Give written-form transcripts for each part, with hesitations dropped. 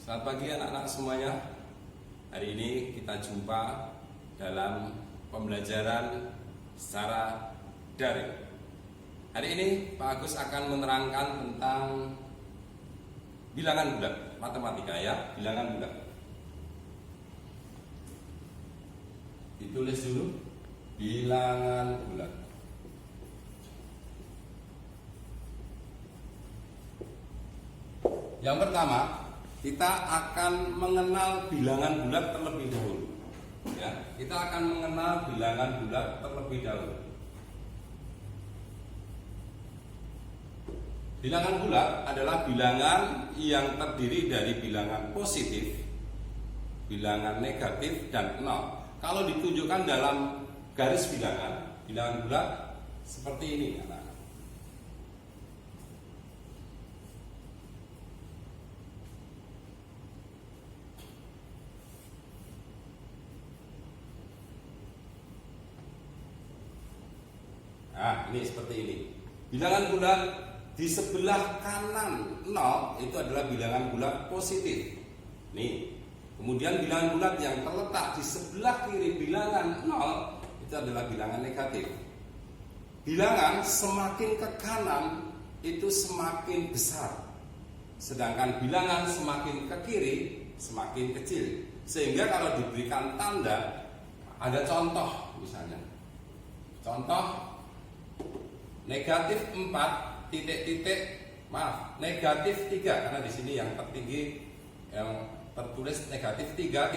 Selamat pagi anak-anak semuanya. Hari ini kita jumpa dalam pembelajaran secara daring. Hari ini Pak Agus akan menerangkan tentang bilangan bulat, matematika ya, bilangan bulat. Ditulis dulu, bilangan bulat. Yang pertama, kita akan mengenal bilangan bulat terlebih dahulu. Ya, kita akan mengenal bilangan bulat terlebih dahulu. Bilangan bulat adalah bilangan yang terdiri dari bilangan positif, bilangan negatif, dan nol. Kalau ditunjukkan dalam garis bilangan bulat seperti ini, anak. Nah, ini seperti ini. Bilangan bulat di sebelah kanan 0 itu adalah bilangan bulat positif. Nih. Kemudian bilangan bulat yang terletak di sebelah kiri bilangan 0 itu adalah bilangan negatif. Bilangan semakin ke kanan itu semakin besar. Sedangkan bilangan semakin ke kiri semakin kecil. Sehingga kalau diberikan tanda, ada contoh misalnya. Contoh negatif 4 negatif 3 karena di sini yang tertinggi yang tertulis negatif 3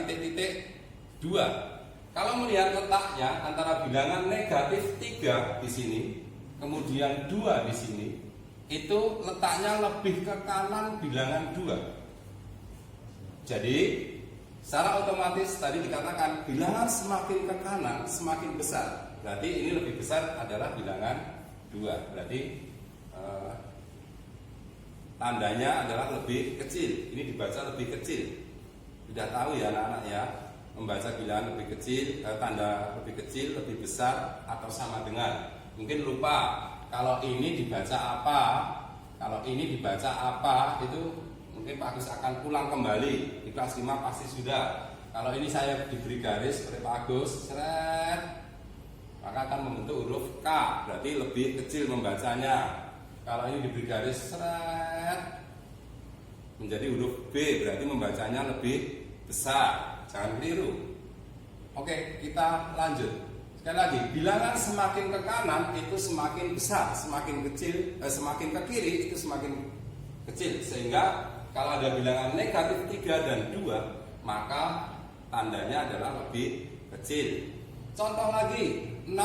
Kalau melihat letaknya antara bilangan negatif 3 di sini kemudian 2 di sini, itu letaknya lebih ke kanan bilangan 2. Jadi secara otomatis tadi dikatakan bilangan semakin ke kanan semakin besar. Berarti ini lebih besar adalah bilangan 2. Berarti tandanya adalah lebih kecil. Ini dibaca lebih kecil. Sudah tahu ya anak-anak ya, membaca bilangan lebih kecil, tanda lebih kecil, lebih besar, atau sama dengan. Mungkin lupa kalau ini dibaca apa, kalau ini dibaca apa, itu mungkin Pak Agus akan pulang kembali. Di kelas 5 pasti sudah. Kalau ini saya diberi garis oleh Pak Agus, seret, maka akan membentuk huruf K, berarti lebih kecil membacanya. Kalau ini diberi garis seret menjadi huruf B, berarti membacanya lebih besar. Jangan keliru. Oke, kita lanjut. Sekali lagi, bilangan semakin ke kanan itu semakin besar, semakin kecil, semakin ke kiri itu semakin kecil. Sehingga kalau ada bilangan negatif 3 dan 2, maka tandanya adalah lebih kecil. Contoh lagi, 0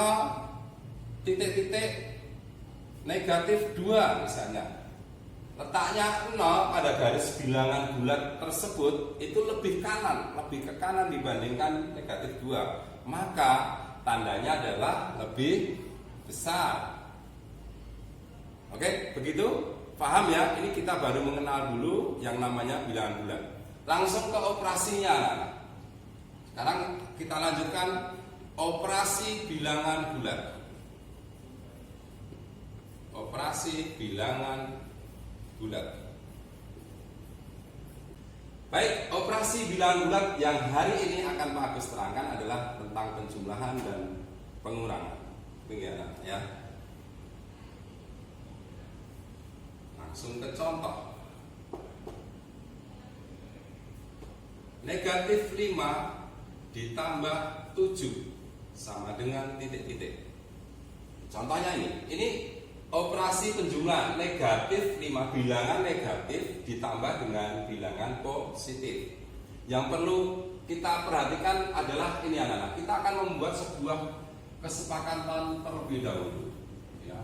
negatif 2 misalnya. Letaknya 0 pada garis bilangan bulat tersebut itu lebih ke kanan dibandingkan negatif 2. Maka tandanya adalah lebih besar. Oke, begitu? Paham ya? Ini kita baru mengenal dulu yang namanya bilangan bulat. Langsung ke operasinya. Sekarang kita lanjutkan operasi bilangan bulat. Operasi bilangan bulat. Baik, operasi bilangan bulat yang hari ini akan Pak Agus terangkan adalah tentang penjumlahan dan pengurangan. Begini ya. Langsung ke contoh. Negatif 5 ditambah 7 sama dengan titik-titik. Contohnya ini operasi penjumlahan negatif 5, bilangan negatif ditambah dengan bilangan positif. Yang perlu kita perhatikan adalah ini anak-anak. Kita akan membuat sebuah kesepakatan terlebih dahulu. Ya.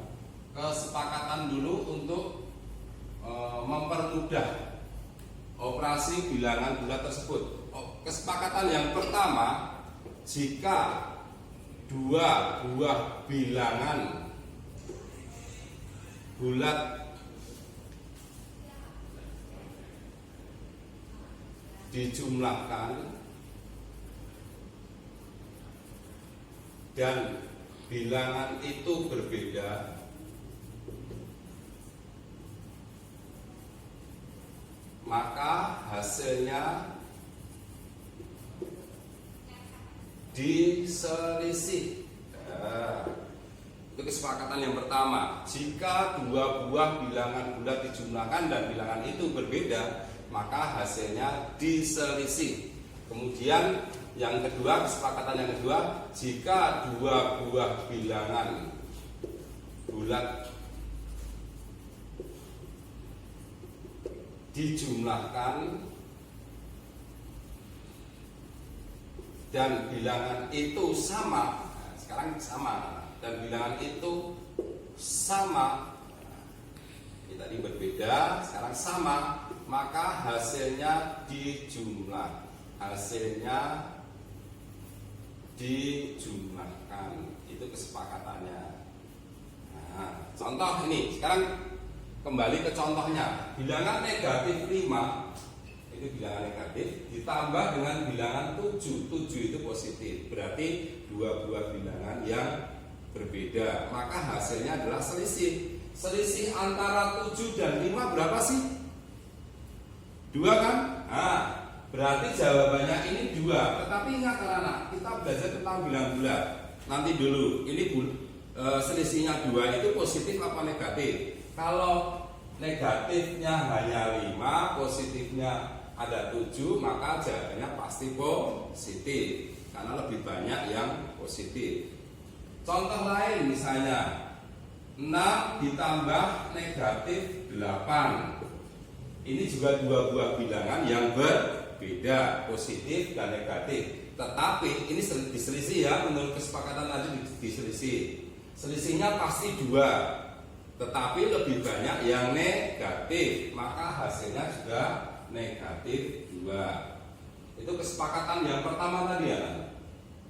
Kesepakatan dulu untuk mempermudah operasi bilangan bulat tersebut. Kesepakatan yang pertama, jika dua buah bilangan bulat dijumlahkan dan bilangan itu berbeda, maka hasilnya diselisih. Itu kesepakatan yang pertama. Jika dua buah bilangan bulat dijumlahkan dan bilangan itu berbeda, maka hasilnya diselisih. Kemudian yang kedua, kesepakatan yang kedua, jika dua buah bilangan bulat dijumlahkan dan bilangan itu sama, sekarang sama, dan bilangan itu sama, ini tadi berbeda, sekarang sama, maka hasilnya dijumlah, hasilnya dijumlahkan. Itu kesepakatannya. Nah, contoh ini, sekarang kembali ke contohnya. Bilangan negatif 5 itu bilangan negatif ditambah dengan bilangan 7. 7 itu positif, berarti dua buah bilangan yang berbeda, maka hasilnya adalah selisih. Selisih antara 7 dan 5 berapa sih? 2 kan? Nah, berarti jawabannya ini 2. Tetapi ingat anak-anak, kita belajar tentang bilangan bulat. Nanti dulu, ini selisihnya 2 itu positif apa negatif? Kalau negatifnya hanya 5, positifnya ada 7, maka jawabannya pasti positif, karena lebih banyak yang positif. Contoh lain misalnya 6 ditambah negatif 8. Ini juga dua buah bilangan yang berbeda, positif dan negatif. Tetapi ini diselisih ya, menurut kesepakatan tadi diselisih. Selisihnya pasti 2, tetapi lebih banyak yang negatif, maka hasilnya juga negatif 2. Itu kesepakatan yang pertama tadi ya.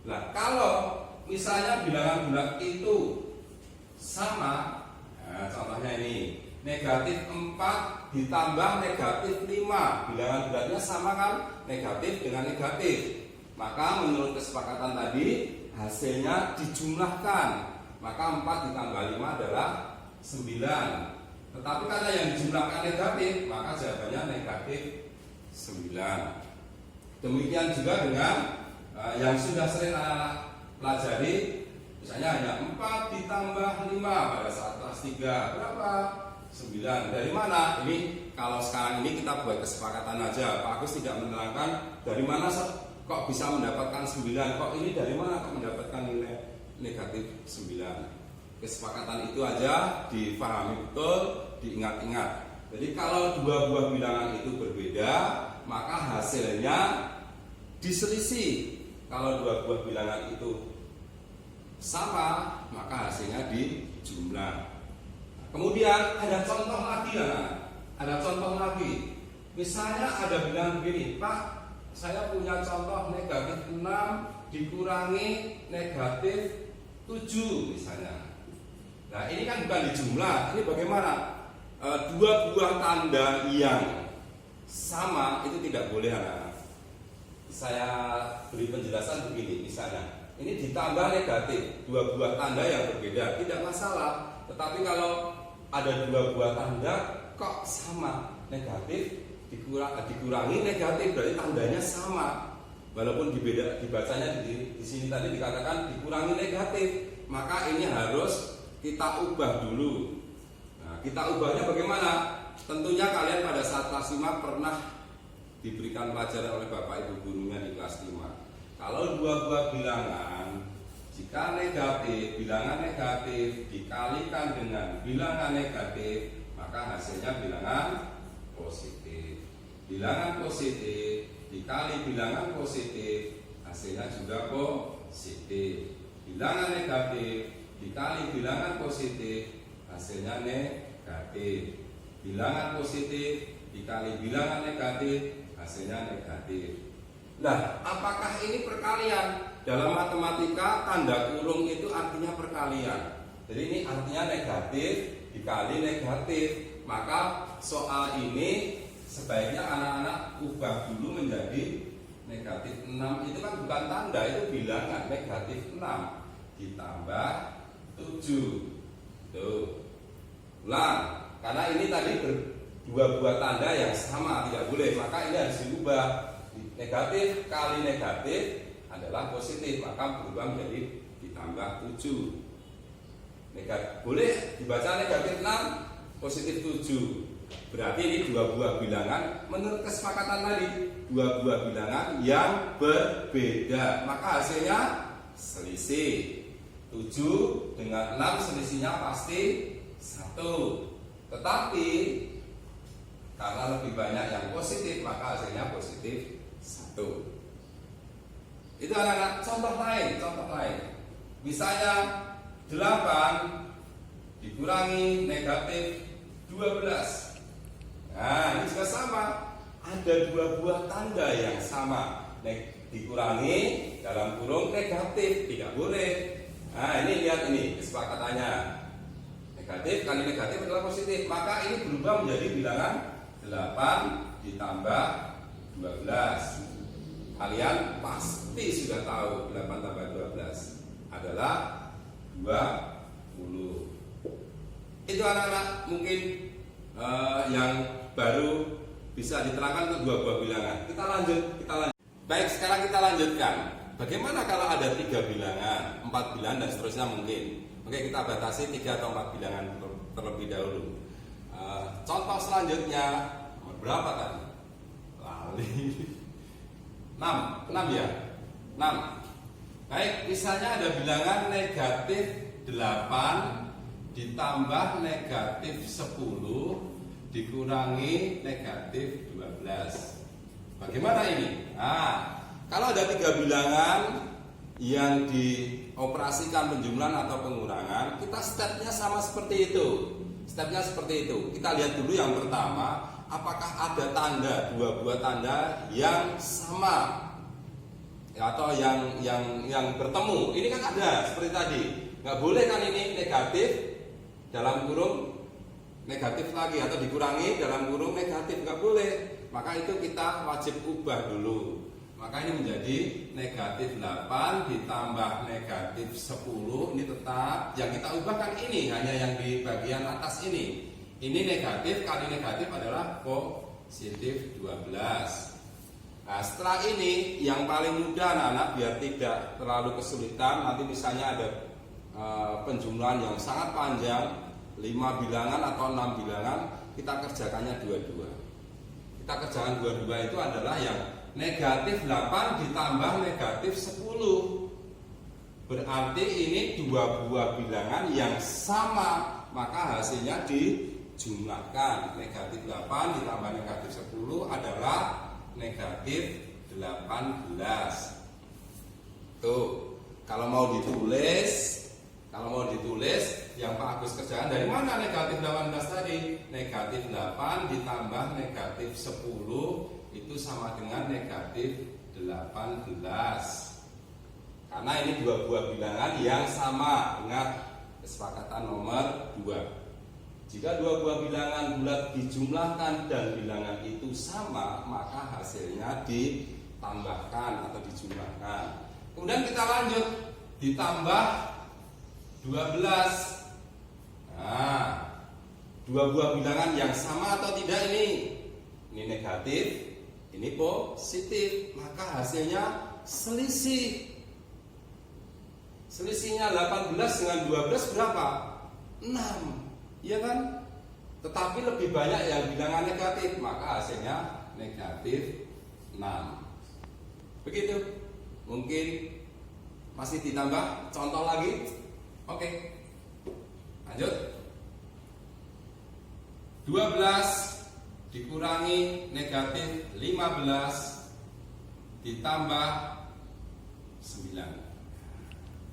Nah, kalau misalnya bilangan bulat itu sama, nah, contohnya ini negatif 4 ditambah negatif 5, bilangan bulatnya sama kan, negatif dengan negatif, maka menurut kesepakatan tadi hasilnya dijumlahkan, maka 4 ditambah 5 adalah 9. Tetapi karena yang dijumlahkan negatif, maka jawabannya negatif 9. Demikian juga dengan yang sudah sering anak pelajari, misalnya hanya 4 ditambah 5 pada saat kelas 3 berapa? 9. Dari mana? Ini kalau sekarang ini kita buat kesepakatan aja. Pak Agus tidak menerangkan dari mana kok bisa mendapatkan 9, kok ini dari mana kok mendapatkan nilai negatif 9. Kesepakatan itu aja dipahami betul, diingat-ingat. Jadi kalau dua buah bilangan itu berbeda, maka hasilnya diselisih. Kalau dua buah bilangan itu sama, maka hasilnya dijumlah. Kemudian ada contoh lagi ya, ada contoh lagi. Misalnya ada bilangan begini, Pak, saya punya contoh negatif 6 dikurangi negatif 7 misalnya. Nah, ini kan bukan dijumlah, ini bagaimana? Dua buah tanda yang sama itu tidak boleh anak. Saya beri penjelasan begini, misalnya ini ditambah negatif, dua buah tanda yang berbeda tidak masalah. Tetapi kalau ada dua buah tanda kok sama, negatif dikurangi negatif, berarti tandanya sama. Walaupun dibacanya di sini tadi dikatakan dikurangi negatif, maka ini harus kita ubah dulu. Nah, kita ubahnya bagaimana? Tentunya kalian pada saat kelas 5 pernah diberikan pelajaran oleh Bapak Ibu gurunya di kelas 5. Kalau dua buah bilangan, jika negatif, bilangan negatif dikalikan dengan bilangan negatif, maka hasilnya bilangan positif. Bilangan positif dikali bilangan positif, hasilnya juga positif. Bilangan negatif dikali bilangan positif, hasilnya negatif. Bilangan positif dikali bilangan negatif, hasilnya negatif. Nah, apakah ini perkalian? Dalam matematika tanda kurung itu artinya perkalian. Jadi ini artinya negatif dikali negatif. Maka soal ini sebaiknya anak-anak ubah dulu menjadi negatif 6. Itu kan bukan tanda, itu bilangan. Negatif 6 ditambah 7. Tuh. Ulang. Karena ini tadi dua buah tanda yang sama, tidak boleh. Maka ini harus diubah. Negatif kali negatif adalah positif, maka berubah menjadi ditambah 7. Boleh dibaca negatif 6, positif 7. Berarti ini dua buah bilangan menurut kesepakatan tadi, dua buah bilangan yang berbeda, maka hasilnya selisih. 7 dengan 6 selisihnya pasti 1. Tetapi karena lebih banyak yang positif, maka hasilnya positif 1. Itu anak-anak. Contoh lain. Misalnya 8 dikurangi negatif 12. Nah, ini juga sama. Ada dua buah tanda yang sama. Dikurangi dalam kurung negatif, tidak boleh. Nah, ini lihat ini kesepakatannya. Negatif kali negatif adalah positif. Maka ini berubah menjadi bilangan 8 ditambah 12. Kalian pasti sudah tahu 8 tambah 12 adalah 20. Itu anak-anak mungkin yang baru bisa diterangkan untuk dua buah bilangan. Kita lanjut. Baik, sekarang kita lanjutkan. Bagaimana kalau ada 3 bilangan, 4 bilangan dan seterusnya mungkin. Oke, kita batasi 3 atau 4 bilangan terlebih dahulu. Contoh selanjutnya berapa tadi? Lali. 6 ya? 6. Baik, misalnya ada bilangan negatif 8 ditambah negatif 10 dikurangi negatif 12. Bagaimana ini? Nah, kalau ada 3 bilangan yang dioperasikan penjumlahan atau pengurangan, kita stepnya sama seperti itu. Kita lihat dulu yang pertama, apakah ada tanda, dua buah tanda yang sama atau yang bertemu. Ini kan ada seperti tadi. Nggak boleh kan ini negatif dalam kurung negatif lagi atau dikurangi dalam kurung negatif, nggak boleh. Maka itu kita wajib ubah dulu. Maka ini menjadi negatif 8 ditambah negatif 10. Ini tetap yang kita ubah kan ini, hanya yang di bagian atas ini. Ini negatif kali negatif adalah positif 12. Nah, setelah ini yang paling mudah anak-anak biar tidak terlalu kesulitan. Nanti misalnya ada penjumlahan yang sangat panjang, 5 bilangan atau 6 bilangan, kita kerjakannya dua-dua. Kita kerjakan dua-dua itu adalah yang negatif 8 ditambah negatif 10. Berarti ini dua buah bilangan yang sama, maka hasilnya dijumlahkan. Negatif 8 ditambah negatif 10 adalah negatif 18. Tuh, kalau mau ditulis yang Pak Agus kerjakan dari mana negatif 18 tadi? Negatif 8 ditambah negatif 10 itu sama dengan negatif 18. Karena ini dua buah bilangan yang sama. Ingat kesepakatan nomor 2. Jika dua buah bilangan bulat dijumlahkan dan bilangan itu sama, maka hasilnya ditambahkan atau dijumlahkan. Kemudian kita lanjut, ditambah 12. Nah, dua buah bilangan yang sama atau tidak ini? Ini negatif, ini positif, maka hasilnya selisih. Selisihnya 18 dengan 12 berapa? 6. Iya kan? Tetapi lebih banyak yang bilangan negatif, maka hasilnya negatif 6. Begitu. Mungkin masih ditambah contoh lagi. Oke. Lanjut. 12 dikurangi negatif 15 ditambah 9.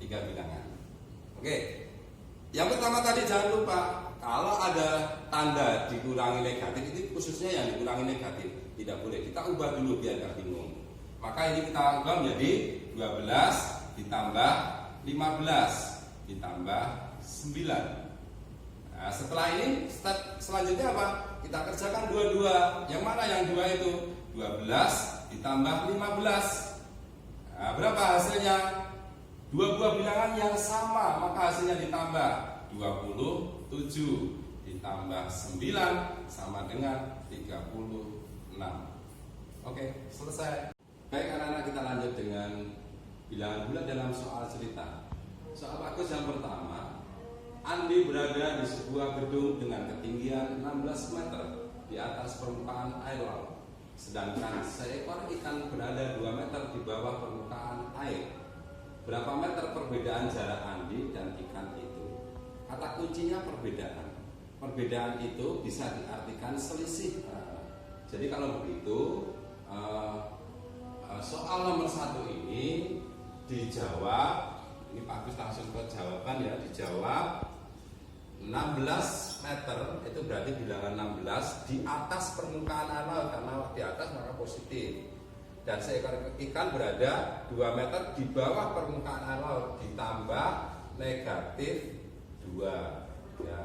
3 bilangan. Oke. Yang pertama tadi jangan lupa, kalau ada tanda dikurangi negatif, itu khususnya yang dikurangi negatif, tidak boleh. Kita ubah dulu biar nggak bingung. Maka ini kita ubah menjadi 12 ditambah 15 ditambah 9. Nah, setelah ini step selanjutnya apa? Kita kerjakan dua-dua. Yang mana yang dua itu? 12 ditambah 15. Nah, berapa hasilnya? Dua buah bilangan yang sama, maka hasilnya ditambah 27. ditambah 9 sama dengan 36. Oke, selesai. Baik anak-anak, kita lanjut dengan bilangan bulat dalam soal cerita. Soal bagus yang pertama, Andi berada di sebuah gedung dengan ketinggian 16 meter di atas permukaan air laut, sedangkan seekor ikan berada 2 meter di bawah permukaan air. Berapa meter perbedaan jarak Andi dan ikan itu? Kata kuncinya perbedaan. Perbedaan itu bisa diartikan selisih. Jadi kalau begitu, soal nomor 1 ini dijawab. Ini Pak Agus langsung ke jawaban ya, dijawab 16 meter itu berarti bilangan 16 di atas permukaan air laut, karena di atas maka positif. Dan seekor ikan berada 2 meter di bawah permukaan air laut ditambah negatif 2 ya.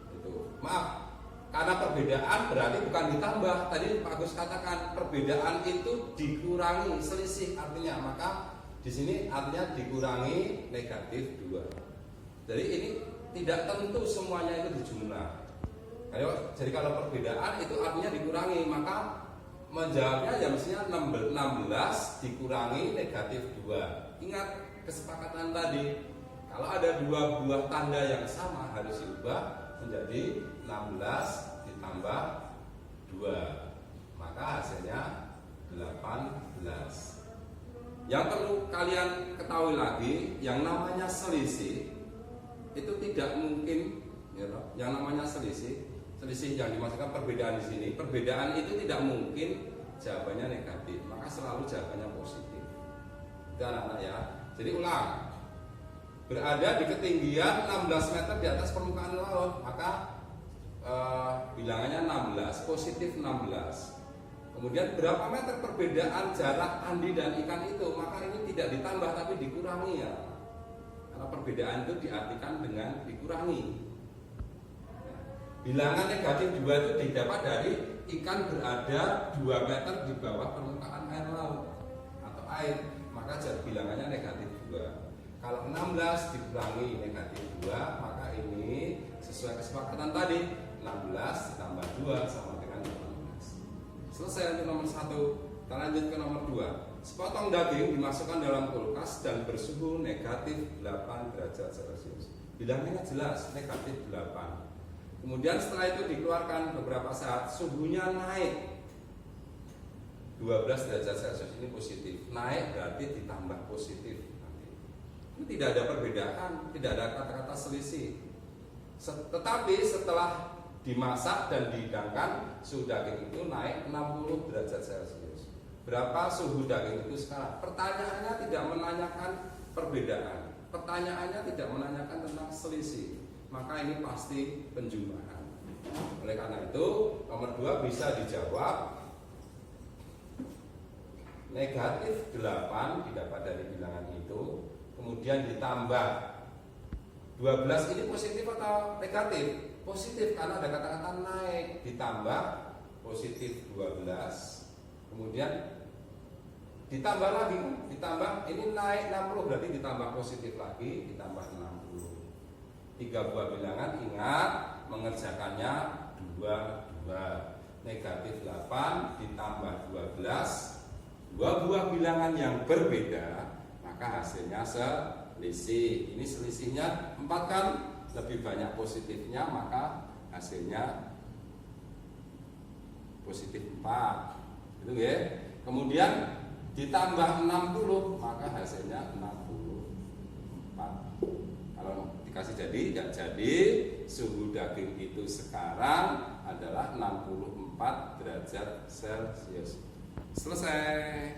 Itu. Maaf, karena perbedaan berarti bukan ditambah. Tadi Pak Agus katakan perbedaan itu dikurangi, selisih artinya, maka di sini artinya dikurangi negatif 2. Jadi ini tidak tentu semuanya itu dijumlah. Jadi kalau perbedaan itu artinya dikurangi, maka menjawabnya ya mestinya 16 dikurangi negatif 2. Ingat kesepakatan tadi, kalau ada 2 buah tanda yang sama harus diubah menjadi 16 ditambah 2, maka hasilnya 18. Yang perlu kalian ketahui lagi, yang namanya selisih itu tidak mungkin ya, yang namanya selisih yang dimaksudkan perbedaan di sini, perbedaan itu tidak mungkin jawabannya negatif, maka selalu jawabannya positif. Itu anak-anak ya. Jadi ulang, berada di ketinggian 16 meter di atas permukaan laut, maka bilangannya 16, positif 16. Kemudian berapa meter perbedaan jarak Andi dan ikan itu, maka ini tidak ditambah tapi dikurangi ya, karena perbedaan itu diartikan dengan dikurangi. Bilangan negatif 2 itu didapat dari ikan berada 2 meter di bawah permukaan air laut atau air, maka bilangannya negatif 2. Kalau 16 dikurangi negatif 2, maka ini sesuai kesepakatan tadi, 16 ditambah 2 sama dengan 18. Selesai untuk nomor 1. Kita lanjut ke nomor 2. Sepotong daging dimasukkan dalam kulkas dan bersuhu negatif 8 derajat Celcius. Bilangnya jelas, negatif 8. Kemudian setelah itu dikeluarkan beberapa saat, suhunya naik 12 derajat Celcius, ini positif. Naik berarti ditambah positif. Ini tidak ada perbedaan, tidak ada kata-kata selisih. Tetapi setelah dimasak dan dihidangkan, suhu daging itu naik 60 derajat Celcius. Berapa suhu daging itu sekarang? Pertanyaannya tidak menanyakan perbedaan, pertanyaannya tidak menanyakan tentang selisih, maka ini pasti penjumlahan. Oleh karena itu nomor 2 bisa dijawab negatif 8 didapat dari bilangan itu, kemudian ditambah 12, ini positif atau negatif? Positif, karena ada kata-kata naik, ditambah positif 12, kemudian ditambah lagi, ditambah ini naik 60 berarti ditambah positif lagi, ditambah 60. 3 buah bilangan, ingat mengerjakannya 2 negatif 8 ditambah 12, 2 buah bilangan yang berbeda, maka hasilnya selisih. Ini selisihnya 4 kan, lebih banyak positifnya, maka hasilnya positif 4 itu ya. Kemudian ditambah 60, maka hasilnya 64. Kalau dikasih jadi, tidak jadi, suhu daging itu sekarang adalah 64 derajat Celcius. Selesai.